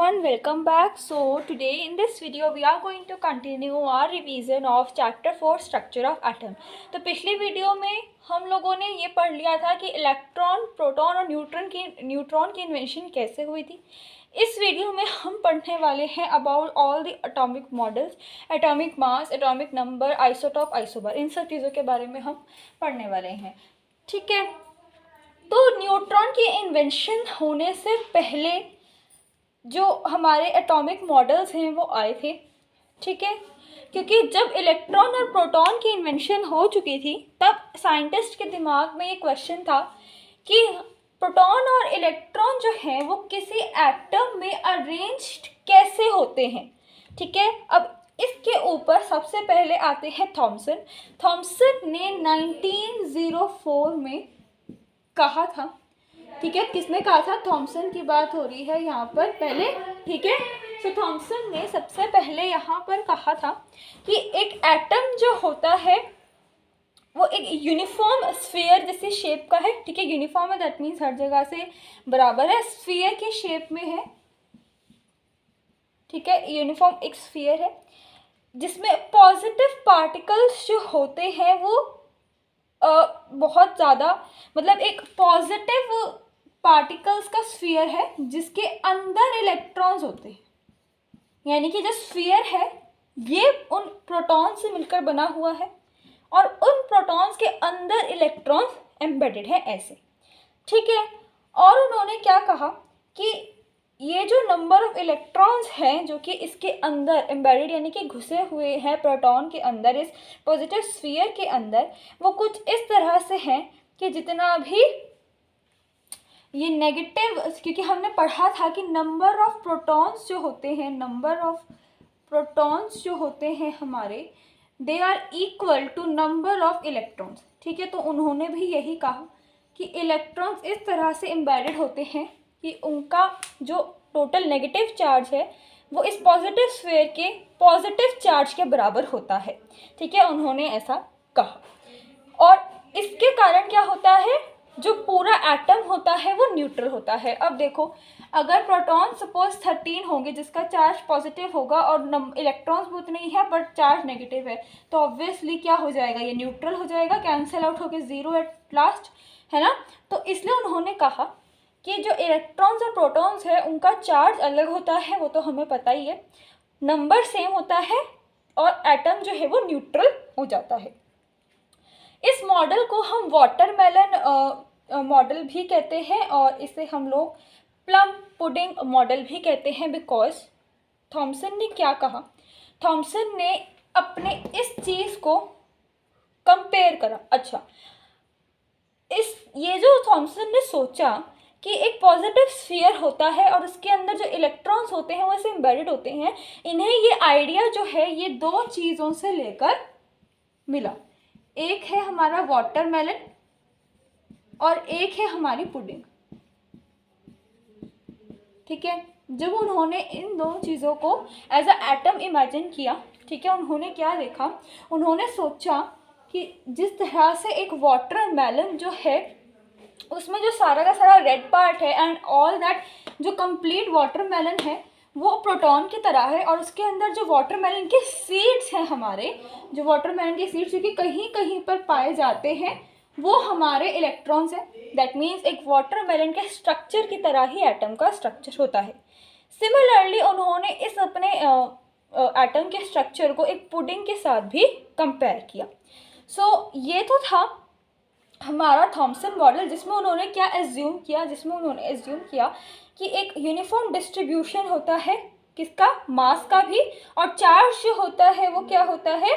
everyone, welcome back. So today in this video we are going to continue our revision of chapter 4 structure of atom. तो पिछली video में हम लोगों ने ये पढ़ लिया था कि इलेक्ट्रॉन, प्रोटॉन और न्यूट्रॉन की इन्वेंशन कैसे हुई थी। इस वीडियो में हम पढ़ने वाले हैं about all the atomic models, atomic mass, atomic number, isotope, isobar, इन सब चीज़ों के बारे में हम पढ़ने वाले हैं। ठीक है, तो न्यूट्रॉन की इन्वेंशन होने से पहले जो हमारे एटॉमिक मॉडल्स हैं वो आए थे। ठीक है, क्योंकि जब इलेक्ट्रॉन और प्रोटॉन की इन्वेंशन हो चुकी थी तब साइंटिस्ट के दिमाग में ये क्वेश्चन था कि प्रोटॉन और इलेक्ट्रॉन जो हैं वो किसी एटम में अरेंज्ड कैसे होते हैं। ठीक है, अब इसके ऊपर सबसे पहले आते हैं थॉमसन। थॉमसन ने 1904 में कहा था। ठीक है, किसने कहा था? थॉमसन की बात हो रही है यहाँ पर पहले। ठीक है, तो थॉमसन ने सबसे पहले यहाँ पर कहा था कि एक एटम जो होता है वो एक यूनिफॉर्म स्फीयर जैसी शेप का है। ठीक है, यूनिफॉर्म है दैट मीन्स हर जगह से बराबर है, स्फीयर की शेप में है। ठीक है, यूनिफॉर्म एक स्फीयर है जिसमें पॉजिटिव पार्टिकल्स जो होते हैं वो बहुत ज़्यादा, मतलब एक पॉजिटिव पार्टिकल्स का स्फीयर है जिसके अंदर इलेक्ट्रॉन्स होते हैं। यानी कि जो स्फीयर है ये उन प्रोटॉन से मिलकर बना हुआ है और उन प्रोटॉन्स के अंदर इलेक्ट्रॉन्स एम्बेडेड है ऐसे। ठीक है, और उन्होंने क्या कहा कि ये जो नंबर ऑफ इलेक्ट्रॉन्स हैं जो कि इसके अंदर एम्बेडेड यानी कि घुसे हुए हैं प्रोटॉन के अंदर, इस पॉजिटिव स्फीयर के अंदर, वो कुछ इस तरह से हैं कि जितना भी ये नेगेटिव, क्योंकि हमने पढ़ा था कि नंबर ऑफ प्रोटॉन्स जो होते हैं हमारे, they are equal to number of electrons. ठीक है, तो उन्होंने भी यही कहा कि इलेक्ट्रॉन्स इस तरह से एम्बेडेड होते हैं कि उनका जो टोटल नेगेटिव चार्ज है वो इस पॉजिटिव स्फीयर के पॉजिटिव चार्ज के बराबर होता है। ठीक है, उन्होंने ऐसा कहा। और इसके कारण क्या होता है, जो पूरा एटम होता है वो न्यूट्रल होता है। अब देखो, अगर प्रोटॉन सपोज 13 होंगे जिसका चार्ज पॉजिटिव होगा और इलेक्ट्रॉन्स भी उतने ही है बट चार्ज नेगेटिव है, तो ऑब्वियसली क्या हो जाएगा, ये न्यूट्रल हो जाएगा, कैंसिल आउट होकर ज़ीरो एट लास्ट, है ना। तो इसलिए उन्होंने कहा कि जो इलेक्ट्रॉन्स और प्रोटॉन्स है उनका चार्ज अलग होता है, वो तो हमें पता ही है, नंबर सेम होता है और एटम जो है वो न्यूट्रल हो जाता है। इस मॉडल को हम वाटरमेलन मॉडल भी कहते हैं और इसे हम लोग प्लम पुडिंग मॉडल भी कहते हैं, बिकॉज थॉमसन ने क्या कहा, थॉमसन ने अपने इस चीज़ को कंपेयर करा। अच्छा, ये जो थॉमसन ने सोचा कि एक पॉजिटिव स्फीयर होता है और उसके अंदर जो इलेक्ट्रॉन्स होते हैं वो ऐसे एम्बेडेड होते हैं, इन्हें ये आइडिया जो है ये दो चीज़ों से लेकर मिला। एक है हमारा वाटरमेलन और एक है हमारी पुडिंग। ठीक है, जब उन्होंने इन दोनों चीज़ों को एज अ एटम इमेजिन किया, ठीक है, उन्होंने क्या देखा, उन्होंने सोचा कि जिस तरह से एक वाटरमेलन जो है उसमें जो सारा का सारा रेड पार्ट है एंड ऑल दैट, जो कंप्लीट वाटरमेलन है वो प्रोटॉन की तरह है और उसके अंदर जो वाटरमेलन के सीड्स हैं, हमारे जो वाटरमेलन के सीड्स जो कि कहीं कहीं पर पाए जाते हैं वो हमारे इलेक्ट्रॉन्स हैं। दैट मीन्स एक वाटरमेलन के स्ट्रक्चर की तरह ही एटम का स्ट्रक्चर होता है। सिमिलरली उन्होंने इस अपने एटम के स्ट्रक्चर को एक पुडिंग के साथ भी कंपेयर किया। सो ये तो था हमारा थॉमसन मॉडल, जिसमें उन्होंने एज्यूम किया कि एक यूनिफॉर्म डिस्ट्रीब्यूशन होता है किसका, मास का भी, और चार्ज जो होता है वो क्या होता है,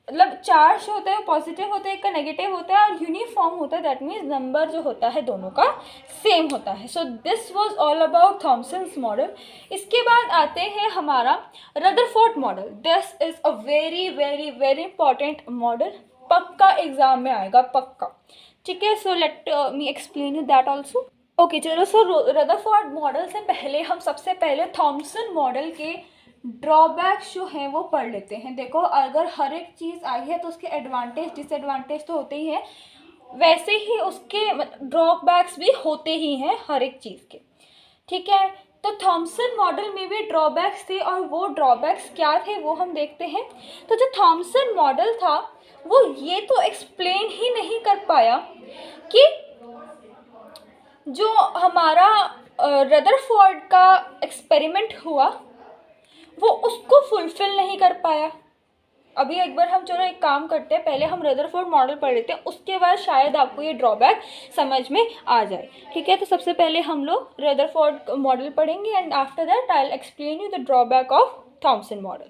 मतलब चार्ज जो होता है पॉजिटिव होता है, एक का नेगेटिव होता है, और यूनिफॉर्म होता है दैट मीन्स नंबर जो होता है दोनों का सेम होता है। So this was all about Thomson's model. इसके बाद आते हैं हमारा Rutherford model. This is a very very very important model, पक्का एग्जाम में आएगा, पक्का। ठीक है, so let me explain you that also. Okay, चलो, सो रदरफोर्ड मॉडल से पहले हम सबसे पहले थॉमसन मॉडल के ड्रॉबैक्स जो हैं वो पढ़ लेते हैं। देखो, अगर हर एक चीज़ आई है तो उसके एडवांटेज डिसएडवांटेज तो होते ही हैं, वैसे ही उसके ड्रॉबैक्स भी होते ही हैं हर एक चीज़ के। ठीक है, तो थॉमसन मॉडल में भी ड्रॉबैक्स थे, और वो ड्रॉबैक्स क्या थे वो हम देखते हैं। तो जो थॉमसन मॉडल था वो ये तो एक्सप्लेन ही नहीं कर पाया कि जो हमारा रदरफोर्ड का एक्सपेरिमेंट हुआ वो उसको फुलफिल नहीं कर पाया। अभी एक बार हम चलो एक काम करते हैं, पहले हम रदरफोर्ड मॉडल पढ़ लेते हैं, उसके बाद शायद आपको ये ड्रॉबैक समझ में आ जाए। ठीक है, तो सबसे पहले हम लोग रदरफोर्ड मॉडल पढ़ेंगे and after that I will explain you the drawback of Thompson model.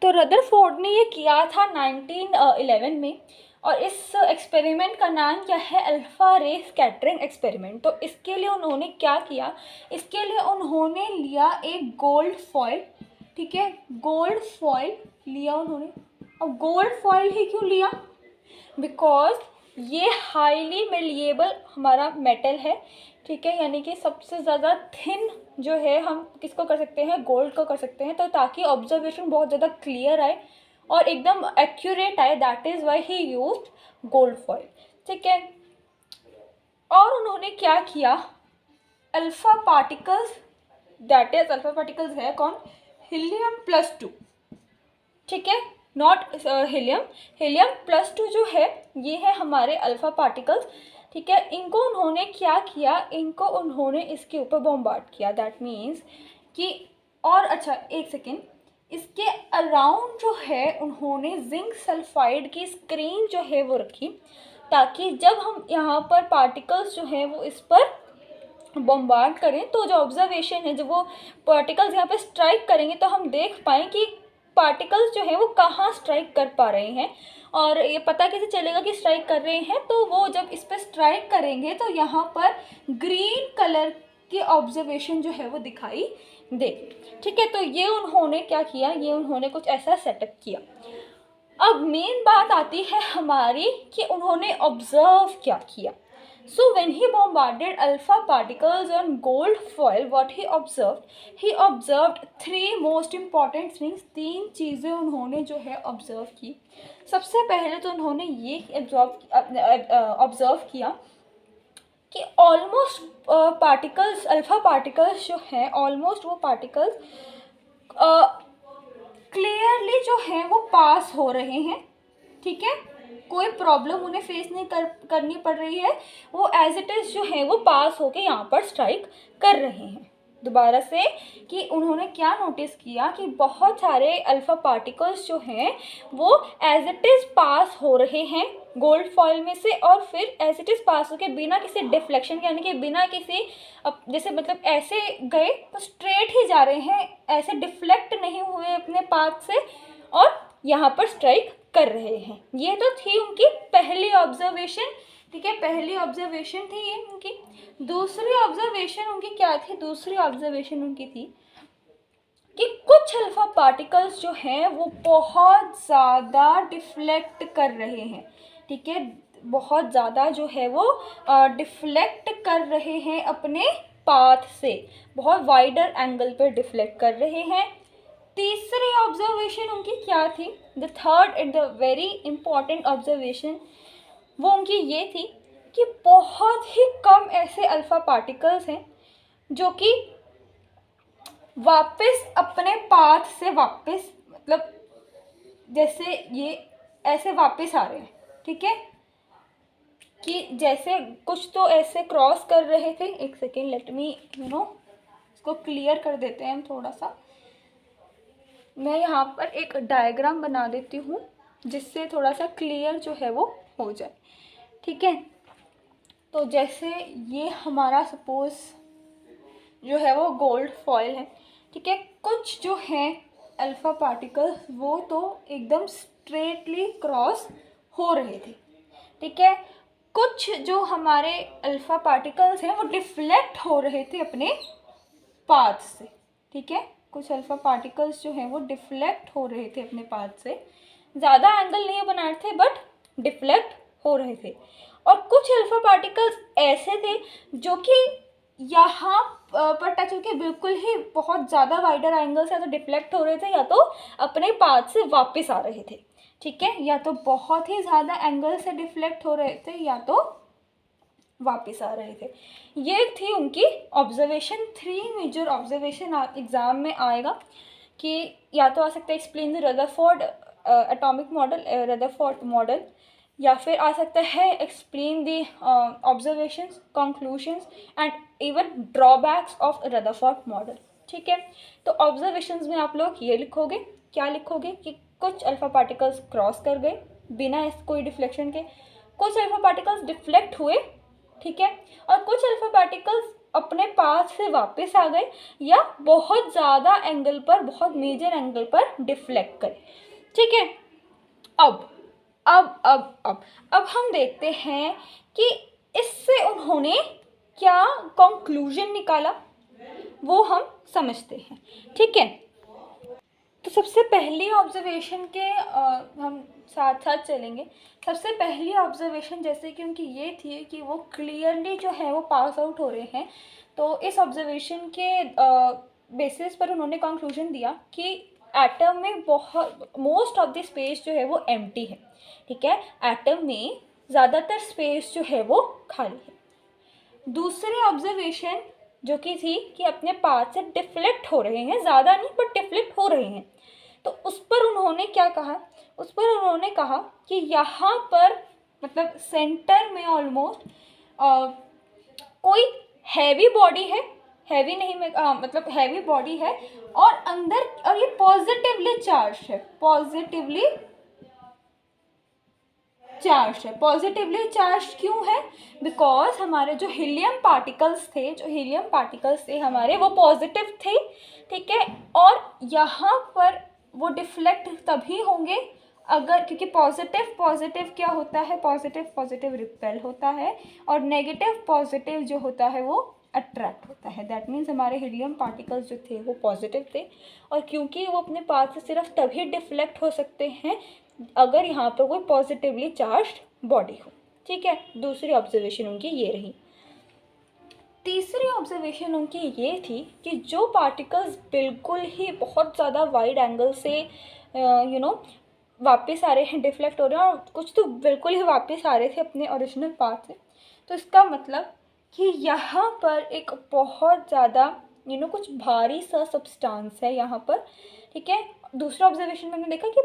तो रदरफोर्ड ने ये किया था 1911 में, और इस एक्सपेरिमेंट का नाम क्या है, अल्फ़ा रे स्कैटरिंग एक्सपेरिमेंट। तो इसके लिए उन्होंने क्या किया, इसके लिए उन्होंने लिया एक गोल्ड फॉइल। ठीक है, गोल्ड फॉइल लिया उन्होंने। अब गोल्ड फॉइल ही क्यों लिया, बिकॉज ये हाईली मेलिएबल हमारा मेटल है। ठीक है, यानी कि सबसे ज़्यादा थिन जो है हम किसको कर सकते हैं, गोल्ड को कर सकते हैं। तो ताकि ऑब्जर्वेशन बहुत ज़्यादा क्लियर आए और एकदम एक्यूरेट आए, that is why he used gold foil. ठीक है, और उन्होंने क्या किया, alpha particles, that is alpha particles है कौन, हीलियम+2। ठीक है, नॉट हीलियम, हीलियम+2 जो है ये है हमारे अल्फ़ा पार्टिकल्स। ठीक है, इनको उन्होंने क्या किया, इनको उन्होंने इसके ऊपर बॉम्बार्ड किया, दैट मीन्स कि, और अच्छा एक सेकेंड, इसके अराउंड जो है उन्होंने जिंक सल्फाइड की स्क्रीन जो है वो रखी, ताकि जब हम यहाँ पर पार्टिकल्स जो हैं वो इस पर बॉम्बार्ड करें तो जो ऑब्जर्वेशन है, जब वो पार्टिकल्स यहाँ पे स्ट्राइक करेंगे तो हम देख पाएँ कि पार्टिकल्स जो है वो कहाँ स्ट्राइक कर पा रहे हैं। और ये पता कैसे चलेगा कि स्ट्राइक कर रहे हैं, तो वो जब इस पर स्ट्राइक करेंगे तो यहाँ पर ग्रीन कलर की ऑब्जर्वेशन जो है वो दिखाई दे। ठीक है, तो ये उन्होंने क्या किया, ये उन्होंने कुछ ऐसा सेटअप किया। अब मेन बात आती है हमारी कि उन्होंने ऑब्जर्व क्या किया। So when he bombarded alpha particles on gold foil, what he observed three most important things। तीन चीज़ें उन्होंने जो है ऑब्जर्व की। सबसे पहले तो उन्होंने ये ऑब्जर्व किया कि ऑलमोस्ट पार्टिकल्स, अल्फा पार्टिकल्स जो हैं, ऑलमोस्ट वो पार्टिकल्स क्लियरली जो हैं वो पास हो रहे हैं। ठीक है, कोई प्रॉब्लम उन्हें फेस नहीं करनी पड़ रही है, वो एज इट इज़ जो है वो पास होके यहाँ पर स्ट्राइक कर रहे हैं। दोबारा से कि उन्होंने क्या नोटिस किया कि बहुत सारे अल्फ़ा पार्टिकल्स जो हैं वो एज इट इज़ पास हो रहे हैं गोल्ड फॉइल में से, और फिर एज इट इज़ पास होके बिना किसी डिफ्लेक्शन के, यानी कि बिना किसी जैसे मतलब ऐसे गए तो स्ट्रेट ही जा रहे हैं, ऐसे डिफ्लेक्ट नहीं हुए अपने पाथ से, और यहाँ पर स्ट्राइक कर रहे हैं। ये तो थी उनकी पहली ऑब्जर्वेशन। ठीक है, पहली ऑब्जर्वेशन थी ये उनकी। दूसरी ऑब्जर्वेशन उनकी क्या थी, दूसरी ऑब्जर्वेशन उनकी थी कि कुछ अल्फा पार्टिकल्स जो हैं वो बहुत ज़्यादा डिफ्लेक्ट कर रहे हैं। ठीक है, बहुत ज़्यादा जो है वो डिफ्लेक्ट कर रहे हैं अपने पाथ से, बहुत वाइडर एंगल पर डिफ्लेक्ट कर रहे हैं। तीसरी ऑब्जर्वेशन उनकी क्या थी, the third and the very important observation, वो उनकी ये थी कि बहुत ही कम ऐसे अल्फ़ा पार्टिकल्स हैं जो कि वापस अपने पाथ से वापस, मतलब जैसे ये ऐसे वापस आ रहे हैं। ठीक है, कि जैसे कुछ तो ऐसे क्रॉस कर रहे थे। एक सेकेंड, लेट मी इसको क्लियर कर देते हैं हम थोड़ा सा। मैं यहाँ पर एक डायग्राम बना देती हूँ जिससे थोड़ा सा क्लियर जो है वो हो जाए। ठीक है, तो जैसे ये हमारा सपोज़ जो है वो गोल्ड फॉइल है। ठीक है, कुछ जो हैं अल्फ़ा पार्टिकल्स वो तो एकदम स्ट्रेटली क्रॉस हो रहे थे। ठीक है, कुछ जो हमारे अल्फ़ा पार्टिकल्स हैं वो डिफ्लेक्ट हो रहे थे अपने पाथ से। ठीक है, कुछ अल्फ़ा पार्टिकल्स जो हैं वो डिफ्लेक्ट हो रहे थे अपने पाथ से, ज़्यादा एंगल नहीं बना रहे थे बट डिफ्लेक्ट हो रहे थे। और कुछ अल्फ़ा पार्टिकल्स ऐसे थे जो कि यहाँ पर टच होकर बिल्कुल ही बहुत ज़्यादा वाइडर एंगल से या तो डिफ्लेक्ट हो रहे थे या तो अपने पाथ से वापस आ रहे थे। ठीक है, या तो बहुत ही ज़्यादा एंगल से डिफ्लेक्ट हो रहे थे या तो वापस आ रहे थे। ये थी उनकी ऑब्जर्वेशन। 3 मेजर ऑब्जर्वेशन एग्ज़ाम में आएगा कि या तो आ सकता है explain the Rutherford atomic model, Rutherford model, या फिर आ सकता है explain the observations, conclusions and even drawbacks of Rutherford model. ठीक है, तो ऑब्जर्वेशंस में आप लोग ये लिखोगे, क्या लिखोगे कि कुछ अल्फा पार्टिकल्स क्रॉस कर गए बिना कोई डिफ्लेक्शन के, कुछ अल्फा पार्टिकल्स डिफ्लेक्ट हुए, ठीक है, और कुछ अल्फा पार्टिकल्स अपने पाथ से वापस आ गए या बहुत ज़्यादा एंगल पर, बहुत मेजर एंगल पर डिफ्लेक्ट करे। ठीक है, अब हम देखते हैं कि इससे उन्होंने क्या कंक्लूजन निकाला, वो हम समझते हैं। ठीक है, तो सबसे पहली ऑब्जर्वेशन के हम साथ साथ चलेंगे। सबसे पहली ऑब्जर्वेशन जैसे कि उनकी ये थी कि वो क्लियरली जो है वो पास आउट हो रहे हैं, तो इस ऑब्जर्वेशन के बेसिस पर उन्होंने कंक्लूजन दिया कि एटम में बहुत मोस्ट ऑफ द स्पेस जो है वो एम्प्टी है। ठीक है, एटम में ज़्यादातर स्पेस जो है वो खाली है। दूसरी ऑब्जर्वेशन जो कि थी कि अपने पाथ से डिफ्लेक्ट हो रहे हैं, ज़्यादा नहीं बट डिफ्लेक्ट हो रहे हैं, तो उस पर उन्होंने क्या कहा, उस पर उन्होंने कहा कि यहाँ पर मतलब सेंटर में ऑलमोस्ट कोई हैवी बॉडी है, हैवी नहीं मैं मतलब हैवी बॉडी है और अंदर, और ये पॉजिटिवली चार्ज है, पॉजिटिवली चार्ज है। पॉजिटिवली चार्ज क्यों है? बिकॉज हमारे जो हीलियम पार्टिकल्स थे हमारे, वो पॉजिटिव थे। ठीक है, और यहाँ पर वो डिफ्लेक्ट तभी होंगे अगर, क्योंकि पॉजिटिव क्या होता है, पॉजिटिव रिपेल होता है और नेगेटिव पॉजिटिव जो होता है वो अट्रैक्ट होता है। दैट मीन्स हमारे हीलियम पार्टिकल्स जो थे वो पॉजिटिव थे, और क्योंकि वो अपने पाथ से सिर्फ तभी डिफ्लेक्ट हो सकते हैं अगर यहाँ पर कोई पॉजिटिवली चार्ज्ड बॉडी हो। ठीक है, दूसरी ऑब्जर्वेशन उनकी ये रही। तीसरी ऑब्जर्वेशन उनकी ये थी कि जो पार्टिकल्स बिल्कुल ही बहुत ज़्यादा वाइड एंगल से वापस आ रहे हैं, डिफ्लेक्ट हो रहे हैं, और कुछ तो बिल्कुल ही वापस आ रहे थे अपने ओरिजिनल पाथ से, तो इसका मतलब कि यहाँ पर एक बहुत ज़्यादा कुछ भारी सा सब्सटेंस है यहाँ पर। ठीक है, दूसरा ऑब्जर्वेशन मैंने देखा कि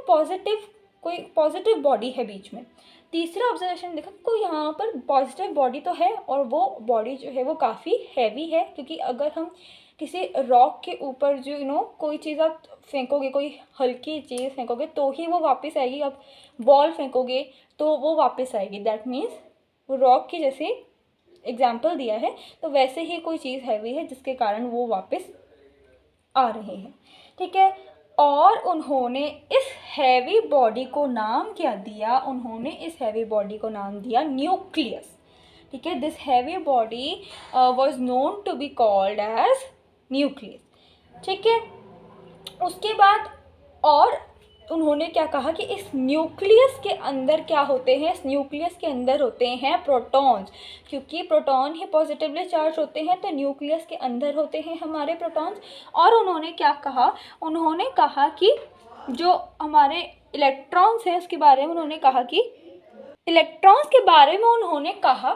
कोई पॉजिटिव बॉडी है बीच में। तीसरा ऑब्जर्वेशन देखा कोई यहाँ पर पॉजिटिव बॉडी तो है, और वो बॉडी जो है वो काफ़ी हैवी है, क्योंकि अगर हम किसी रॉक के ऊपर जो कोई चीज़ आप फेंकोगे, कोई हल्की चीज़ फेंकोगे तो ही वो वापस आएगी। अब बॉल फेंकोगे तो वो वापस आएगी। दैट मीन्स वो रॉक की जैसे एग्जाम्पल दिया है, तो वैसे ही कोई चीज़ हैवी है जिसके कारण वो वापस आ रहे हैं। ठीक है, और उन्होंने इस हैवी बॉडी को नाम क्या दिया? उन्होंने इस हैवी बॉडी को नाम दिया न्यूक्लियस। ठीक है, this heavy body was known to be called as nucleus. ठीक है, उसके बाद और उन्होंने क्या कहा कि इस न्यूक्लियस के अंदर क्या होते हैं? इस न्यूक्लियस के अंदर होते हैं प्रोटॉन्स, क्योंकि प्रोटॉन ही पॉजिटिवली चार्ज होते हैं, तो न्यूक्लियस के अंदर होते हैं हमारे प्रोटॉन्स। और उन्होंने क्या कहा? उन्होंने कहा कि जो हमारे इलेक्ट्रॉन्स हैं उसके बारे में उन्होंने कहा कि इलेक्ट्रॉन्स के बारे में उन्होंने कहा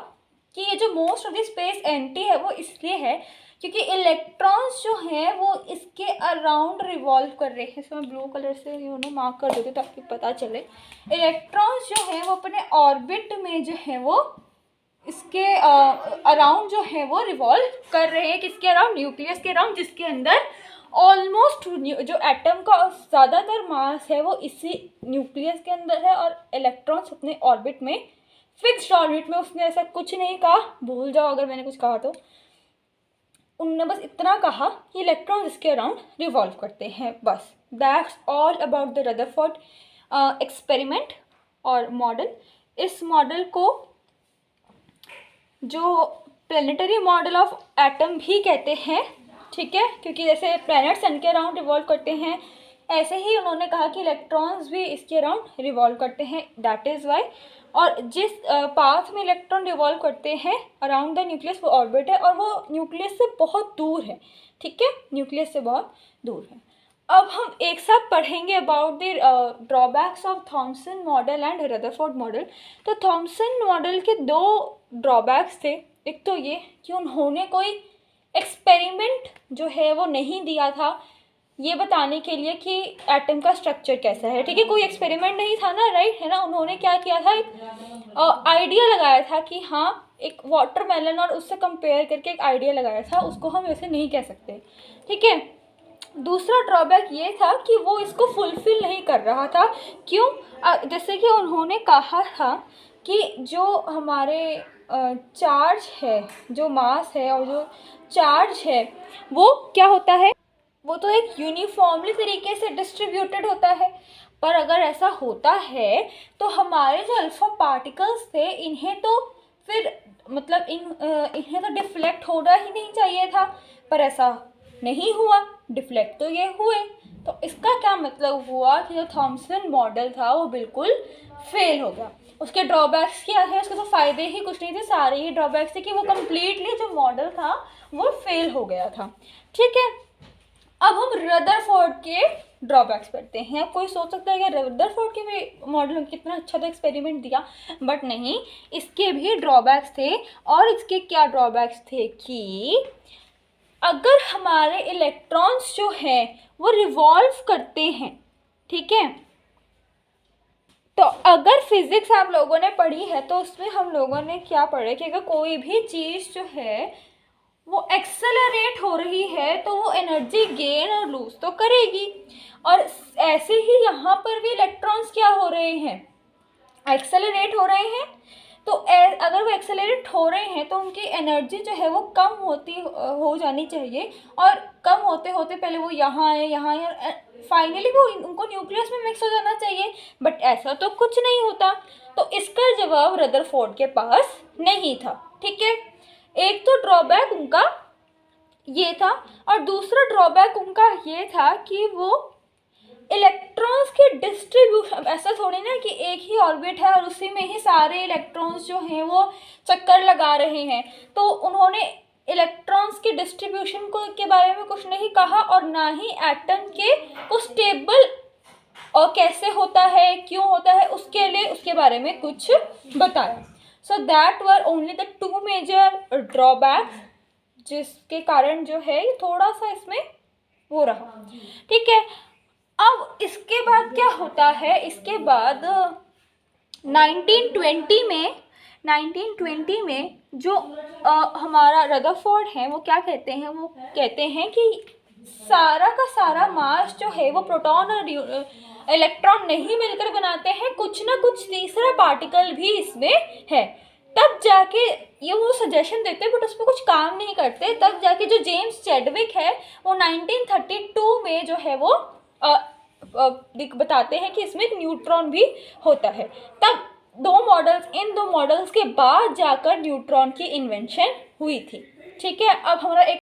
कि ये जो most of the space empty है वो इसलिए है क्योंकि इलेक्ट्रॉन्स जो हैं वो इसके अराउंड रिवॉल्व कर रहे हैं। इसमें ब्लू कलर से मार्क कर देते ताकि पता चले। इलेक्ट्रॉन्स जो हैं वो अपने ऑर्बिट में जो है वो इसके अराउंड जो है वो रिवॉल्व कर रहे हैं। किसके अराउंड? न्यूक्लियस के अराउंड, जिसके अंदर ऑलमोस्ट जो एटम का ज़्यादातर मास है वो इसी न्यूक्लियस के अंदर है, और इलेक्ट्रॉन्स अपने ऑर्बिट में, फिक्स्ड ऑर्बिट में। उसने ऐसा कुछ नहीं कहा, भूल जाओ अगर मैंने कुछ कहा तो। उन्होंने बस इतना कहा कि इलेक्ट्रॉन्स इसके अराउंड रिवॉल्व करते हैं, बस। That's all about the Rutherford experiment और मॉडल। इस मॉडल को जो प्लेनेटरी मॉडल ऑफ एटम भी कहते हैं। ठीक है, क्योंकि जैसे प्लैनेट सन के अराउंड रिवॉल्व करते हैं, ऐसे ही उन्होंने कहा कि इलेक्ट्रॉन्स भी इसके अराउंड रिवॉल्व करते हैं। दैट इज़ वाई, और जिस पाथ में इलेक्ट्रॉन रिवॉल्व करते हैं अराउंड द न्यूक्लियस, वो ऑर्बिट है और वो न्यूक्लियस से बहुत दूर है। ठीक है, न्यूक्लियस से बहुत दूर है। अब हम एक साथ पढ़ेंगे about the drawbacks of Thompson model and Rutherford model. तो थॉमसन मॉडल के 2 ड्रॉबैक्स थे। एक तो ये कि उन्होंने कोई एक्सपेरिमेंट जो है वो नहीं दिया था ये बताने के लिए कि एटम का स्ट्रक्चर कैसा है, ठीक है, कोई एक्सपेरिमेंट नहीं था ना, राइट, है ना। उन्होंने क्या किया था, एक आइडिया लगाया था कि हाँ, एक वाटरमेलन और उससे कंपेयर करके एक आइडिया लगाया था, उसको हम वैसे नहीं कह सकते, ठीक है। दूसरा ड्रॉबैक ये था कि वो इसको फुलफिल नहीं कर रहा था। क्यों? जैसे कि उन्होंने कहा था कि जो हमारे चार्ज है, जो मास है और जो चार्ज है वो क्या होता है, वो तो एक यूनिफॉर्मली तरीके से डिस्ट्रीब्यूटेड होता है। पर अगर ऐसा होता है तो हमारे जो अल्फा पार्टिकल्स थे इन्हें तो फिर मतलब इन्हें तो डिफ्लेक्ट होना ही नहीं चाहिए था, पर ऐसा नहीं हुआ, डिफ्लेक्ट तो ये हुए। तो इसका क्या मतलब हुआ कि जो थॉमसन मॉडल था वो बिल्कुल फेल हो गया। उसके ड्रॉबैक्स क्या है, उसके तो फ़ायदे ही कुछ नहीं थे, सारे ही ड्रॉबैक्स थे कि वो कम्प्लीटली जो मॉडल था वो फेल हो गया था, ठीक है। अब हम रदरफोर्ड के ड्रॉबैक्स पढ़ते हैं। कोई सोच सकता है कि रदरफोर्ड के भी मॉडल कितना अच्छा था, एक्सपेरिमेंट दिया, बट नहीं, इसके भी ड्रॉबैक्स थे। और इसके क्या ड्रॉबैक्स थे कि अगर हमारे इलेक्ट्रॉन्स जो हैं वो रिवॉल्व करते हैं, ठीक है, तो अगर फिजिक्स आप लोगों ने पढ़ी है तो उसमें हम लोगों ने क्या पढ़ा कि अगर कोई भी चीज़ जो है वो एक्सेलरेट हो रही है तो वो एनर्जी गेन और लूज तो करेगी। और ऐसे ही यहाँ पर भी इलेक्ट्रॉन्स क्या हो रहे हैं, एक्सेलरेट हो रहे हैं। तो अगर वो एक्सेलरेट हो रहे हैं तो उनकी एनर्जी जो है वो कम होती हो जानी चाहिए, और कम होते होते पहले वो यहाँ आए, यहाँ आए, और फाइनली वो उनको न्यूक्लियस में मिक्स हो जाना चाहिए, बट ऐसा तो कुछ नहीं होता। तो इसका जवाब रदरफोर्ड के पास नहीं था, ठीक है। एक तो ड्रॉबैक उनका ये था, और दूसरा ड्रॉबैक उनका ये था कि वो इलेक्ट्रॉन्स के डिस्ट्रीब्यूशन, ऐसा थोड़ी ना कि एक ही ऑर्बिट है और उसी में ही सारे इलेक्ट्रॉन्स जो हैं वो चक्कर लगा रहे हैं। तो उन्होंने इलेक्ट्रॉन्स के डिस्ट्रीब्यूशन को के बारे में कुछ नहीं कहा, और ना ही एटम के को स्टेबल और कैसे होता है, क्यों होता है, उसके लिए उसके बारे में कुछ बताया। So that were only the two major drawbacks जिसके कारण जो है थोड़ा सा इसमें हो रहा, ठीक है। अब इसके बाद क्या होता है, इसके बाद 1920 में जो हमारा रदरफोर्ड है वो क्या कहते हैं, वो कहते हैं कि सारा का सारा मास जो है वो प्रोटॉन और इलेक्ट्रॉन नहीं मिलकर बनाते हैं, कुछ ना कुछ तीसरा पार्टिकल भी इसमें है। तब जाके ये वो सजेशन देते हैं बट उस पर कुछ काम नहीं करते। तब जाके जो जेम्स चैडविक है वो 1932 में जो है वो बताते हैं कि इसमें एक न्यूट्रॉन भी होता है। तब इन दो मॉडल्स के बाद जाकर न्यूट्रॉन की इन्वेंशन हुई थी, ठीक है। अब हमारा एक